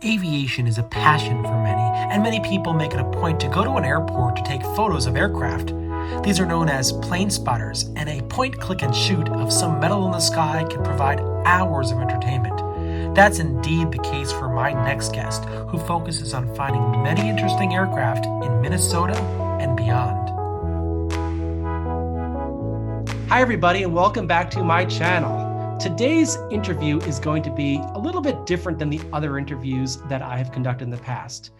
Aviation is a passion for many, and many people make it a point to go to an airport to take photos of aircraft. These are known as plane spotters, and a point, click, and shoot of some metal in the sky can provide hours of entertainment. That's indeed the case for my next guest, who focuses on finding many interesting aircraft in Minnesota and beyond. Hi everybody, and welcome back to my channel. Today's interview is going to be a little bit different than the other interviews that I have conducted in the past.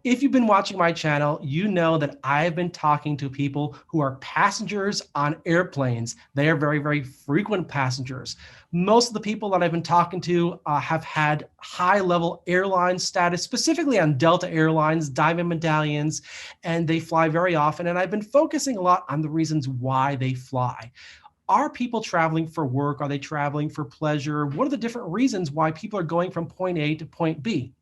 If you've been watching my channel, you know that I've been talking to people who are passengers on airplanes. They are very, very frequent passengers. Most of the people that I've been talking to have had high-level airline status, specifically on Delta Airlines, Diamond Medallions, and they fly very often. And I've been focusing a lot on the reasons why they fly. Are people traveling for work? Are they traveling for pleasure? What are the different reasons why people are going from point A to point B?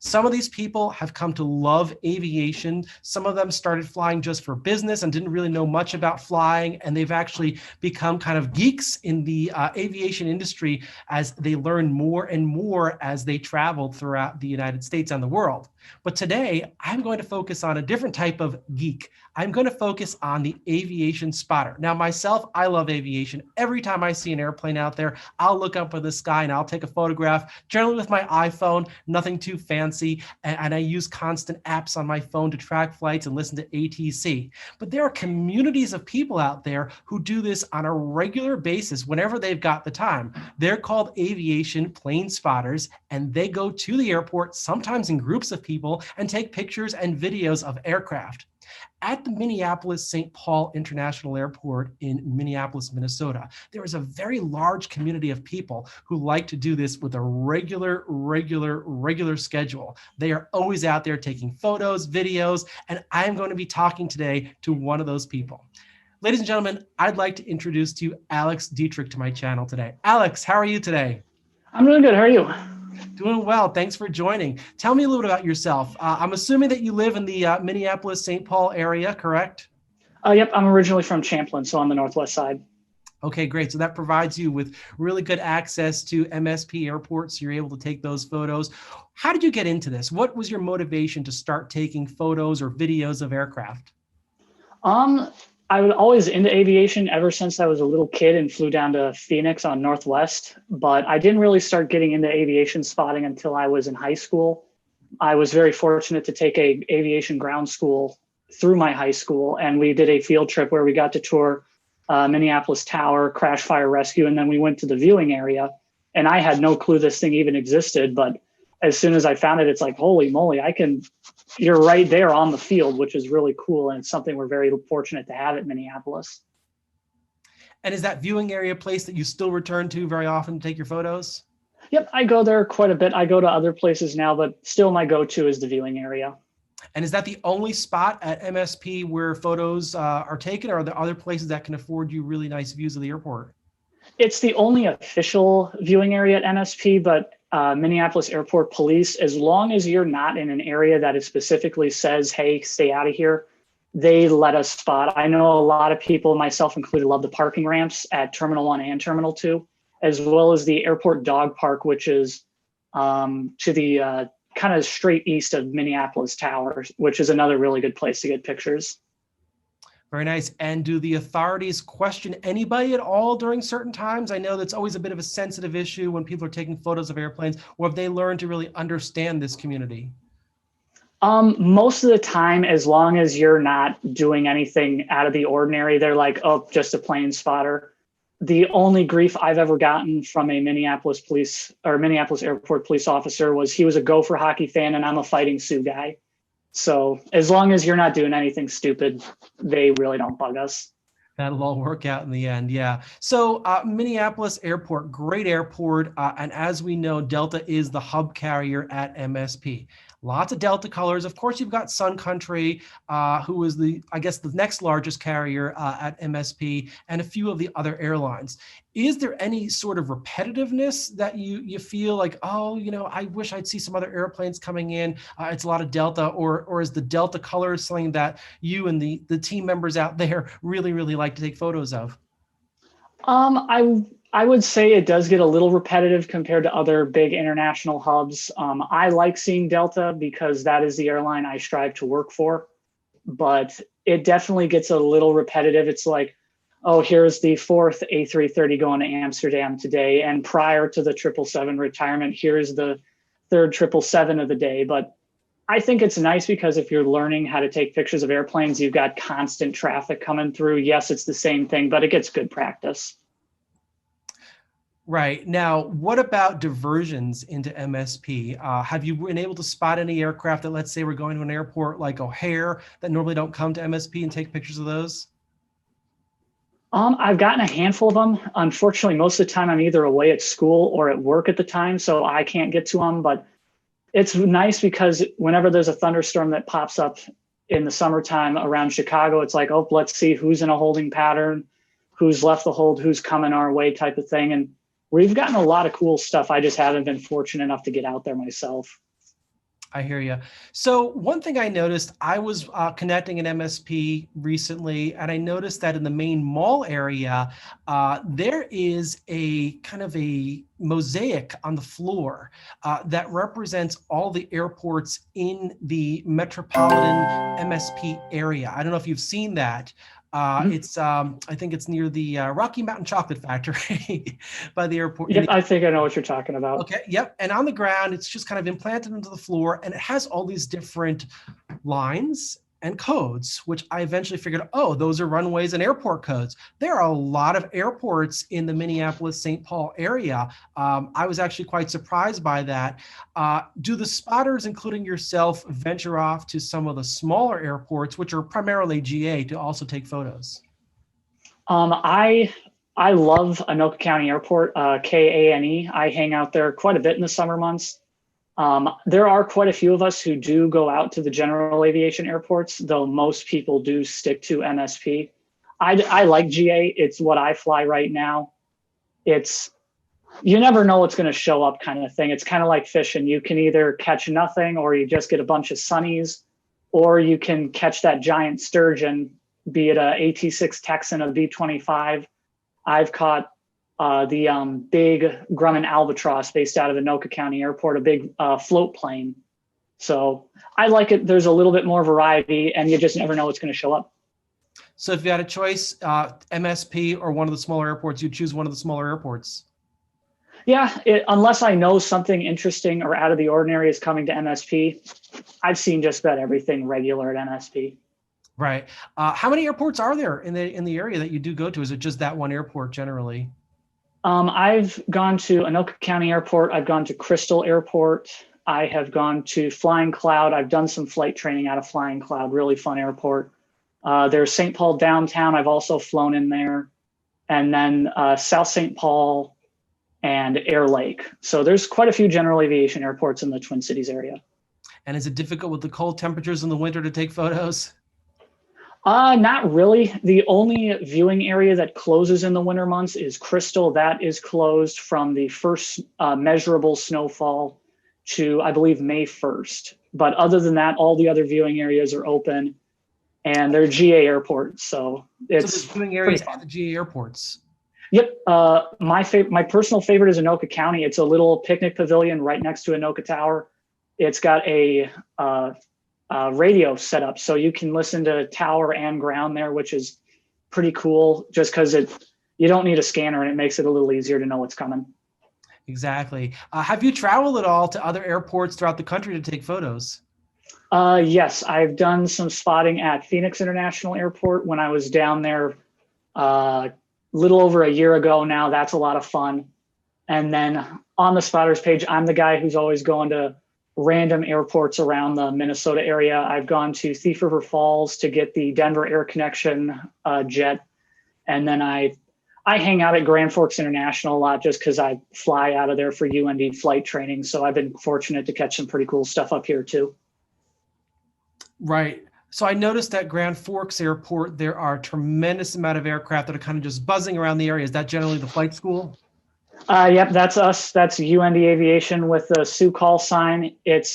Some of these people have come to love aviation. Some of them started flying just for business and didn't really know much about flying, and they've actually become kind of geeks in the aviation industry as they learn more and more as they travel throughout the United States and the world. But today, I'm going to focus on a different type of geek. I'm going to focus on the aviation spotter. Now, myself, I love aviation. Every time I see an airplane out there, I'll look up at the sky and I'll take a photograph, generally with my iPhone, nothing too fancy, and I use constant apps on my phone to track flights and listen to ATC. But there are communities of people out there who do this on a regular basis whenever they've got the time. They're called aviation plane spotters, and they go to the airport, sometimes in groups of people, and take pictures and videos of aircraft. At the Minneapolis St. Paul International Airport in Minneapolis, Minnesota, there is a very large community of people who like to do this with a regular schedule. They are always out there taking photos, videos, and I'm going to be talking today to one of those people. Ladies and gentlemen, I'd like to introduce to you Alex Dittrich to my channel today. Alex, how are you today? I'm really good. How are you? Doing well. Thanks for joining. Tell me a little bit about yourself. I'm assuming that you live in the Minneapolis, St. Paul area, correct? Yep, I'm originally from Champlin, so on the northwest side. Okay, great. So that provides you with really good access to MSP airports. So you're able to take those photos. How did you get into this? What was your motivation to start taking photos or videos of aircraft? I was always into aviation ever since I was a little kid and flew down to Phoenix on Northwest, but I didn't really start getting into aviation spotting until I was in high school. I was very fortunate to take a aviation ground school through my high school, and we did a field trip where we got to tour Minneapolis Tower, crash fire rescue, and then we went to the viewing area, and I had no clue this thing even existed, but as soon as I found it, it's like, holy moly, you're right there on the field, which is really cool. And it's something we're very fortunate to have at Minneapolis. And is that viewing area a place that you still return to very often to take your photos? Yep, I go there quite a bit. I go to other places now, but still my go-to is the viewing area. And is that the only spot at MSP where photos are taken, or are there other places that can afford you really nice views of the airport? It's the only official viewing area at MSP, but Minneapolis Airport Police, as long as you're not in an area that it specifically says, hey, stay out of here, they let us spot. I know a lot of people, myself included, love the parking ramps at Terminal 1 and Terminal 2, as well as the airport dog park, which is to the kind of straight east of Minneapolis Tower, which is another really good place to get pictures. Very nice. And do the authorities question anybody at all during certain times? I know that's always a bit of a sensitive issue when people are taking photos of airplanes, or have they learned to really understand this community? Most of the time, as long as you're not doing anything out of the ordinary, they're like, oh, just a plane spotter. The only grief I've ever gotten from a Minneapolis Airport police officer was he was a Gopher hockey fan and I'm a Fighting Sioux guy. So as long as you're not doing anything stupid, they really don't bug us. That'll all work out in the end, yeah. So Minneapolis Airport, great airport. And as we know, Delta is the hub carrier at MSP. Lots of Delta colors. Of course, you've got Sun Country, who is the next largest carrier at MSP, and a few of the other airlines. Is there any sort of repetitiveness that you feel like, oh, I wish I'd see some other airplanes coming in. It's a lot of Delta, or is the Delta colors something that you and the team members out there really, really like to take photos of? I I would say it does get a little repetitive compared to other big international hubs. I like seeing Delta because that is the airline I strive to work for, but it definitely gets a little repetitive. It's like, oh, here's the fourth A330 going to Amsterdam today. And prior to the 777 retirement, here's the third 777 of the day. But I think it's nice because if you're learning how to take pictures of airplanes, you've got constant traffic coming through. Yes, it's the same thing, but it gets good practice. Right. Now, what about diversions into MSP? Have you been able to spot any aircraft that, let's say, we're going to an airport like O'Hare that normally don't come to MSP and take pictures of those? I've gotten a handful of them. Unfortunately, most of the time I'm either away at school or at work at the time, so I can't get to them. But it's nice because whenever there's a thunderstorm that pops up in the summertime around Chicago, it's like, oh, let's see who's in a holding pattern, who's left the hold, who's coming our way type of thing. And we've gotten a lot of cool stuff. I just haven't been fortunate enough to get out there myself. I hear you. So one thing I noticed, I was connecting an MSP recently, and I noticed that in the main mall area, there is a kind of a mosaic on the floor that represents all the airports in the metropolitan MSP area. I don't know if you've seen that. It's I think it's near the Rocky Mountain Chocolate Factory by the airport. Yep, I think I know what you're talking about. Okay, yep. And on the ground, it's just kind of implanted into the floor, and it has all these different lines and codes, which I eventually figured, oh, those are runways and airport codes. There are a lot of airports in the Minneapolis, St. Paul area. I was actually quite surprised by that. Do the spotters, including yourself, venture off to some of the smaller airports, which are primarily GA, to also take photos? I love Anoka County Airport, KANE. I hang out there quite a bit in the summer months. There are quite a few of us who do go out to the general aviation airports, though most people do stick to MSP. I like GA. It's what I fly right now. You never know what's going to show up kind of thing. It's kind of like fishing. You can either catch nothing or you just get a bunch of sunnies, or you can catch that giant sturgeon, be it a AT-6 Texan, a B-25. I've caught the big Grumman albatross based out of Anoka County Airport, a big float plane. So I like it. There's a little bit more variety, and you just never know what's going to show up. So if you had a choice, MSP or one of the smaller airports, you'd choose one of the smaller airports. Yeah, unless I know something interesting or out of the ordinary is coming to MSP, I've seen just about everything regular at MSP. Right. How many airports are there in the area that you do go to? Is it just that one airport generally? I've gone to Anoka County Airport. I've gone to Crystal Airport. I have gone to Flying Cloud. I've done some flight training out of Flying Cloud, really fun airport. There's St. Paul downtown. I've also flown in there. And then South St. Paul and Air Lake. So there's quite a few general aviation airports in the Twin Cities area. And is it difficult with the cold temperatures in the winter to take photos? Not really. The only viewing area that closes in the winter months is Crystal. That is closed from the first measurable snowfall to, I believe, May 1st. But other than that, all the other viewing areas are open, and they're GA airports. So it's viewing areas at the GA airports. Yep. My personal favorite is Anoka County. It's a little picnic pavilion right next to Anoka Tower. It's got a radio set up, so you can listen to tower and ground there, which is pretty cool, just because you don't need a scanner and it makes it a little easier to know what's coming. Exactly. Have you traveled at all to other airports throughout the country to take photos? Yes, I've done some spotting at Phoenix International Airport when I was down there a little over a year ago now. That's a lot of fun. And then on the spotters page, I'm the guy who's always going to random airports around the Minnesota area. I've gone to Thief River Falls to get the Denver Air Connection jet. And then I hang out at Grand Forks International a lot just because I fly out of there for UND flight training. So I've been fortunate to catch some pretty cool stuff up here too. Right. So I noticed at Grand Forks Airport, there are a tremendous amount of aircraft that are kind of just buzzing around the area. Is that generally the flight school? Yep, that's us. That's UND Aviation with the Sioux call sign. It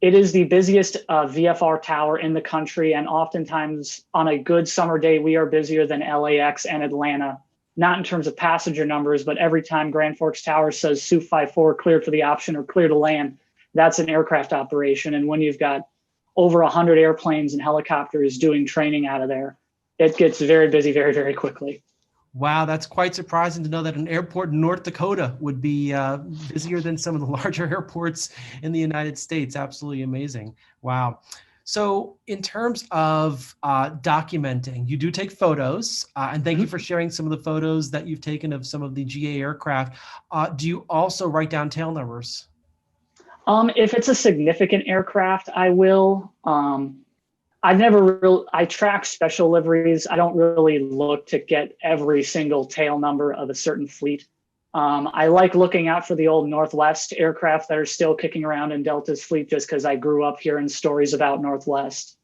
is the busiest VFR tower in the country, and oftentimes on a good summer day, we are busier than LAX and Atlanta not in terms of passenger numbers, but every time Grand Forks Tower says Su-54 cleared for the option or clear to land, that's an aircraft operation. And when you've got over 100 airplanes and helicopters doing training out of there, it gets very busy very, very quickly. Wow, that's quite surprising to know that an airport in North Dakota would be busier than some of the larger airports in the United States. Absolutely amazing. Wow. So in terms of documenting, you do take photos, and thank you for sharing some of the photos that you've taken of some of the GA aircraft. Do you also write down tail numbers? If it's a significant aircraft, I will. I track special liveries. I don't really look to get every single tail number of a certain fleet. I like looking out for the old Northwest aircraft that are still kicking around in Delta's fleet, just because I grew up hearing stories about Northwest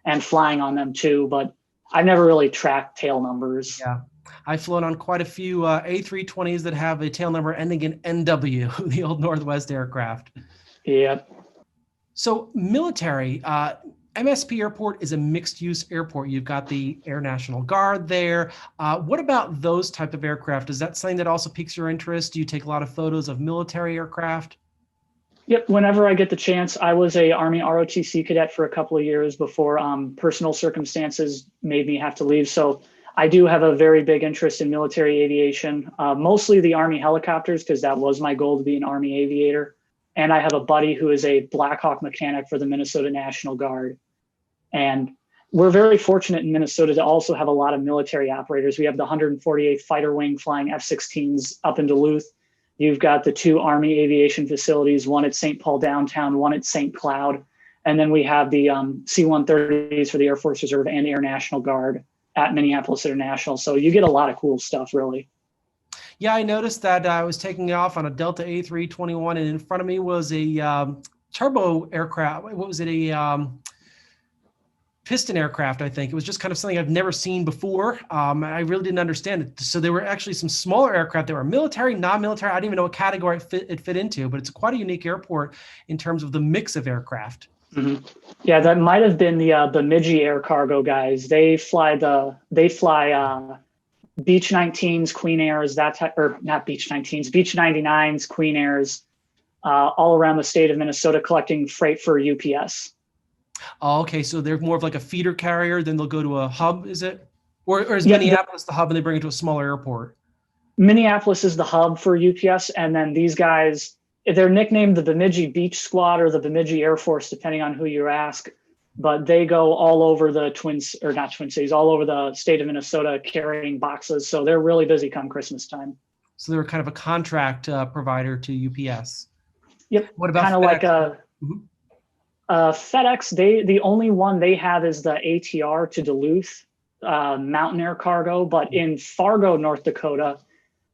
and flying on them too, but I never really tracked tail numbers. Yeah. I've flown on quite a few A320s that have a tail number ending in NW, the old Northwest aircraft. Yeah. So military, MSP Airport is a mixed-use airport. You've got the Air National Guard there. What about those type of aircraft? Is that something that also piques your interest? Do you take a lot of photos of military aircraft? Yep. Whenever I get the chance, I was a Army ROTC cadet for a couple of years before personal circumstances made me have to leave. So I do have a very big interest in military aviation, mostly the Army helicopters, because that was my goal to be an Army aviator. And I have a buddy who is a Black Hawk mechanic for the Minnesota National Guard. And we're very fortunate in Minnesota to also have a lot of military operators. We have the 148th Fighter Wing flying F-16s up in Duluth. You've got the 2 Army aviation facilities, one at St. Paul downtown, one at St. Cloud. And then we have the C-130s for the Air Force Reserve and Air National Guard at Minneapolis International. So you get a lot of cool stuff, really. Yeah, I noticed that I was taking off on a Delta A321, and in front of me was a turbo aircraft. What was it? A piston aircraft, I think. It was just kind of something I've never seen before. I really didn't understand it. So there were actually some smaller aircraft that were military, non-military. I didn't even know what category it fit into, but it's quite a unique airport in terms of the mix of aircraft. Mm-hmm. Yeah, that might have been the Bemidji Air Cargo guys. They fly Beech 19s, Queen Airs, that type, or not Beech 19s, Beech 99s, Queen Airs, all around the state of Minnesota collecting freight for UPS. Oh, okay, so they're more of like a feeder carrier, then they'll go to a hub, is it? Or is Minneapolis the hub and they bring it to a smaller airport? Minneapolis is the hub for UPS, and then these guys, they're nicknamed the Bemidji Beach Squad or the Bemidji Air Force, depending on who you ask. But they go all over the Twin Cities, all over the state of Minnesota carrying boxes. So they're really busy come Christmas time. So they're kind of a contract provider to UPS. Yep. What about kind of FedEx? like a FedEx? The only one they have is the ATR to Duluth, Mountain Air Cargo. But in Fargo, North Dakota,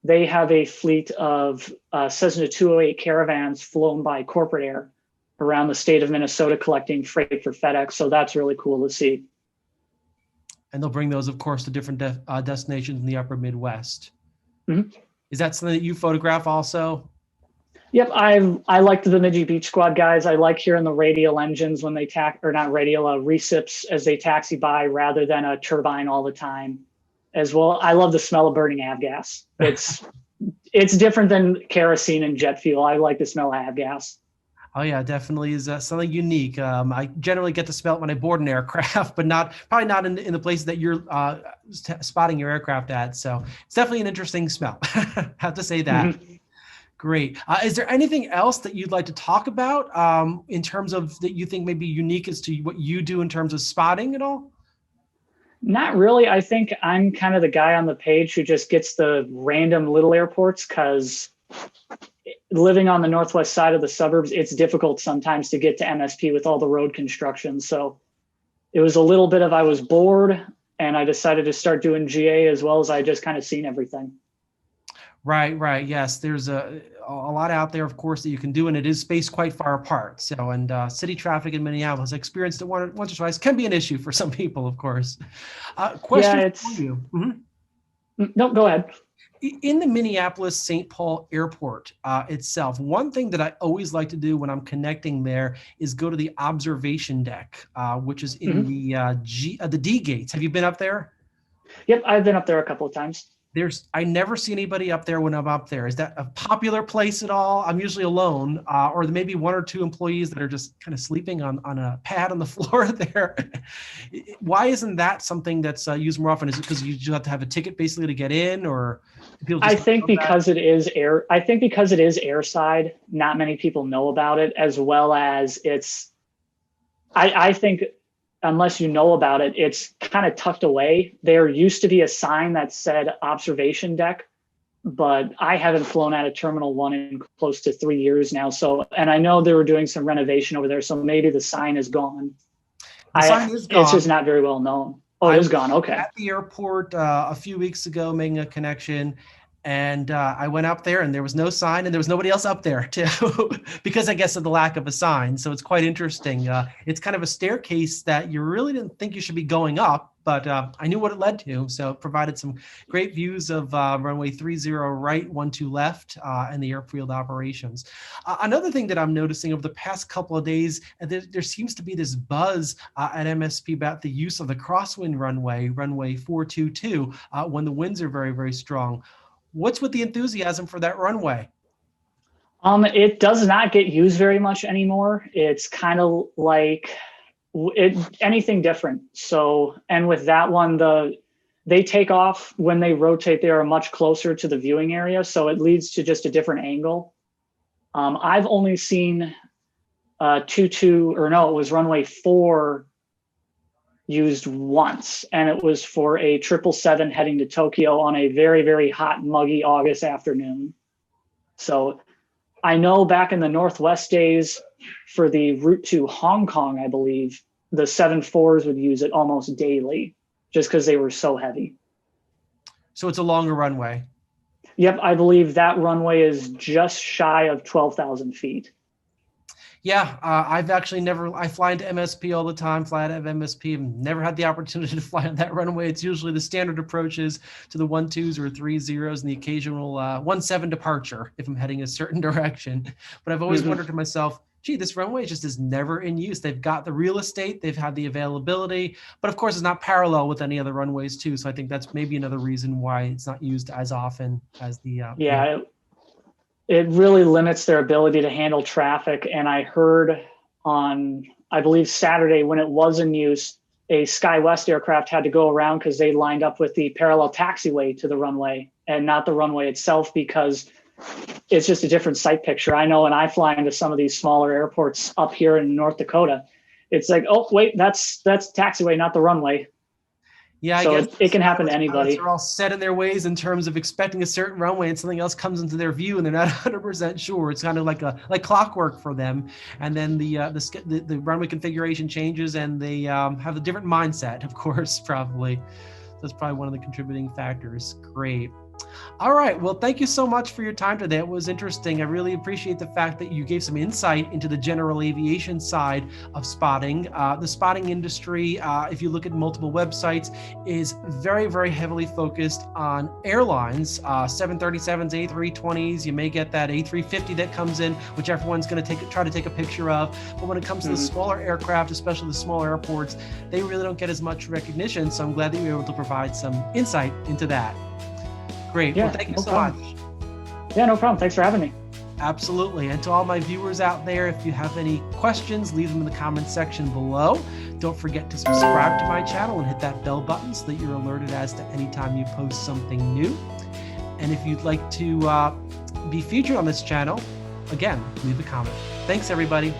they have a fleet of Cessna 208 Caravans flown by Corporate Air around the state of Minnesota collecting freight for FedEx. So that's really cool to see. And they'll bring those, of course, to different destinations in the upper Midwest. Mm-hmm. Is that something that you photograph also? Yep, I like the Bemidji Beach Squad guys. I like hearing the radial engines when they recips as they taxi by rather than a turbine all the time. As well, I love the smell of burning avgas. It's different than kerosene and jet fuel. I like the smell of avgas. Oh yeah, definitely is something unique. I generally get to smell it when I board an aircraft, but probably not in the places that you're spotting your aircraft at. So it's definitely an interesting smell. Have to say that. Mm-hmm. Great. Is there anything else that you'd like to talk about in terms of that you think may be unique as to what you do in terms of spotting at all? Not really. I think I'm kind of the guy on the page who just gets the random little airports, because living on the northwest side of the suburbs, it's difficult sometimes to get to MSP with all the road construction. So it was a little bit of I was bored and I decided to start doing GA as well as I just kind of seen everything. Right. Yes, there's a lot out there, of course, that you can do, and it is spaced quite far apart. So, and city traffic in Minneapolis, I experienced it once or twice, can be an issue for some people, of course. Question for you. Mm-hmm. No, go ahead. In the Minneapolis St. Paul Airport itself, one thing that I always like to do when I'm connecting there is go to the observation deck, which is in the D gates. Have you been up there? Yep, I've been up there a couple of times. I never see anybody up there when I'm up there. Is that a popular place at all? I'm usually alone, or there may be one or two employees that are just kind of sleeping on a pad on the floor there. Why isn't that something that's used more often? Is it because you just have to have a ticket basically to get in, or people just I think because it is airside, not many people know about it, as well as I think unless you know about it, it's kind of tucked away. There used to be a sign that said observation deck, but I haven't flown out of Terminal 1 in close to 3 years now. So, and I know they were doing some renovation over there, so maybe the sign is gone. The sign is gone. It's just not very well known. Oh, it is gone. Okay. At the airport a few weeks ago, making a connection. And I went up there and there was no sign and there was nobody else up there too, because I guess of the lack of a sign. So it's quite interesting. It's kind of a staircase that you really didn't think you should be going up, but I knew what it led to. So it provided some great views of runway 30 right, 12 left, and the airfield operations. Another thing that I'm noticing over the past couple of days, there seems to be this buzz at MSP about the use of the crosswind runway 422, when the winds are very, very strong. What's with the enthusiasm for that runway? It does not get used very much anymore. It's kind of like anything different. So, and with that one, they take off when they rotate. They are much closer to the viewing area, so it leads to just a different angle. I've only seen it was runway 4 used once, and it was for a 777 heading to Tokyo on a very, very hot, muggy August afternoon. So I know back in the Northwest days for the route to Hong Kong, I believe, the 747s would use it almost daily just because they were so heavy. So it's a longer runway. Yep, I believe that runway is just shy of 12,000 feet. Yeah, I've actually I fly into MSP all the time, fly out of MSP. I've never had the opportunity to fly on that runway. It's usually the standard approaches to the 12s or 30s and the occasional 17 departure if I'm heading a certain direction. But I've always wondered to myself, gee, this runway just is never in use. They've got the real estate, they've had the availability, but of course it's not parallel with any other runways too. So I think that's maybe another reason why it's not used as often as the It really limits their ability to handle traffic. And I heard on, I believe, Saturday when it was in use, a SkyWest aircraft had to go around because they lined up with the parallel taxiway to the runway and not the runway itself, because it's just a different sight picture. I know when I fly into some of these smaller airports up here in North Dakota, it's like, oh, wait, that's taxiway, not the runway. Yeah, so I guess it can happen to anybody. They're all set in their ways in terms of expecting a certain runway and something else comes into their view and they're not 100% sure. It's kind of like clockwork for them. And then the runway configuration changes and they have a different mindset, of course, probably. That's probably one of the contributing factors. Great. All right. Well, thank you so much for your time today. It was interesting. I really appreciate the fact that you gave some insight into the general aviation side of spotting. The spotting industry, if you look at multiple websites, is very, very heavily focused on airlines, 737s, A320s. You may get that A350 that comes in, which everyone's going to try to take a picture of. But when it comes to the smaller aircraft, especially the smaller airports, they really don't get as much recognition. So I'm glad that you were able to provide some insight into that. Great. Yeah, well, thank you so much. Yeah, no problem. Thanks for having me. Absolutely. And to all my viewers out there, if you have any questions, leave them in the comments section below. Don't forget to subscribe to my channel and hit that bell button so that you're alerted as to any time you post something new. And if you'd like to be featured on this channel, again, leave a comment. Thanks, everybody.